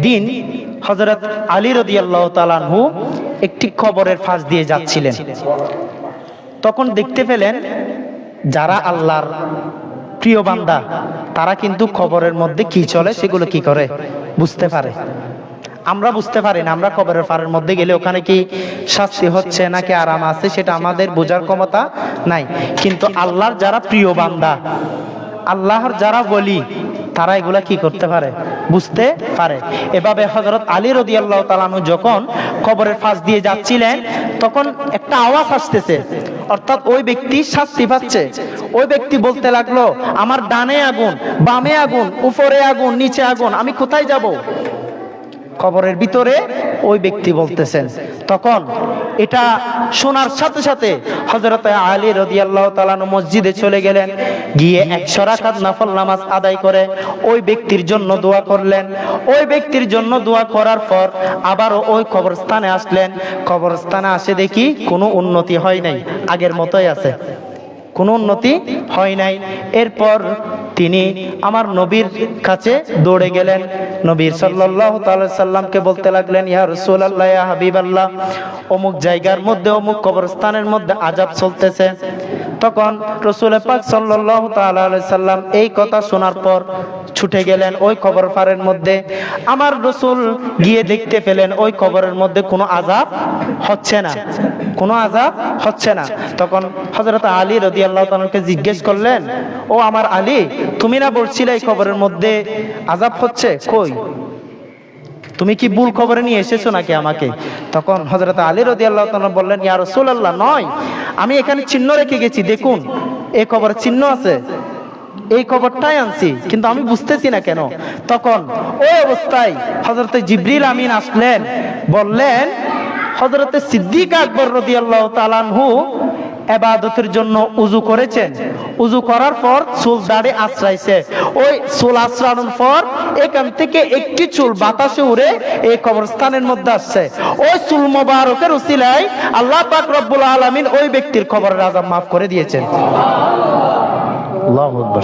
একদিন হযরত আলী রাদিয়াল্লাহু তাআলা আনহু একটি কবরের পাশ দিয়ে যাচ্ছিলেন। তখন দেখতে পেলেন যারা আল্লাহর প্রিয় বান্দা তারা কিন্তু কবরের মধ্যে কি চলে সেগুলো কি করে বুঝতে পারে। আমরা বুঝতে পারি না, আমরা কবরের পাড়ের মধ্যে গেলে ওখানে কি শাস্তি হচ্ছে নাকি আরাম আছে সেটা আমাদের বোঝার ক্ষমতা নাই। কিন্তু আল্লাহর যারা প্রিয় বান্দা, আল্লাহর যারা বলি, তারা এগুলা কি করতে পারে, বুঝতে পারে। এভাবে হযরত আলী রাদিয়াল্লাহু তাআলা আনহু যখন কবরের পাশ দিয়ে যাচ্ছিলেন তখন একটা আওয়াজ আসতেছে, অর্থাৎ ওই ব্যক্তি শাস্তি পাচ্ছে। ওই ব্যক্তি বলতে লাগলো, আমার ডানে আগুন, বামে আগুন, উপরে আগুন, নিচে আগুন, আমি কোথায় যাব? কবরের ভিতরে ওই ব্যক্তি বলতেছেন। তখন এটা শোনার সাথে সাথে হযরত আলী রাদিয়াল্লাহু তাআলা মসজিদে চলে গেলেন, গিয়ে 100 রাকাত নফল নামাজ আদায় করে ওই ব্যক্তির জন্য দোয়া করলেন। ওই ব্যক্তির জন্য দোয়া করার পর আবারও ওই কবরস্থানে আসলেন। কবরস্থানে আসে দেখি কোনো উন্নতি হয় নাই, আগের মতোই আছে, কোনো উন্নতি হয় নাই। এরপর তিনি আমার নবীর কাছে দৌড়ে গেলেন, নবী সাল্লাল্লাহু তাআলা সাল্লামকে বলতে লাগলেন, ইয়া রাসূলুল্লাহ, ইয়া হাবিবাল্লাহ, অমুক জায়গার মধ্যে অমুক কবরস্থানের মধ্যে আযাব চলতেছে। তখন রাসূল পাক সাল্লাল্লাহু তাআলা আলাইহি সাল্লাম এই কথা শোনার পর ছুটে গেলেন ওই কবর পাড়ের মধ্যে। আমার রাসূল গিয়ে দেখতে পেলেন ওই কবরের মধ্যে কোনো আযাব হচ্ছে না, কোনো আযাব হচ্ছে না। তখন হযরত আলী রাদিয়াল্লাহু তাআলাকে জিজ্ঞেস করলেন, ও আমার আলী, তুমি না বলছিলে এই কবরের মধ্যে আযাব হচ্ছে, কই? তুমি কি ভুল খবরে নিয়ে এসেছো নাকি আমাকে? তখন হযরত আলী রাদিয়াল্লাহু তাআলা বললেন, ইয়া রাসূলুল্লাহ, নয়, আমি এখানে চিহ্ন রেখে গেছি, দেখুন এই কবরে চিহ্ন আছে, এই কবরটাই আনছি, কিন্তু আমি বুঝতেছি না কেন। তখন ওই অবস্থায় হযরত জিবরিল আমিন আসলেন, বললেন, হযরত সিদ্দিক আকবর রাদিয়াল্লাহু তাআলা আনহু ইবাদতের জন্য উযু করেছেন, উযু করার পর চুল দাড়ি আশ্রাইছে, ওই চুল আশ্রানোর পর এখান থেকে একটি চুল বাতাসে উড়ে এই কবরস্থানের মধ্যে আসছে। ওই চুল মোবারকের উসিলায় আল্লাহ পাক রব্বুল আলামিন ওই ব্যক্তির কবরের আযাব মাফ করে দিয়েছেন। আল্লাহু আকবার।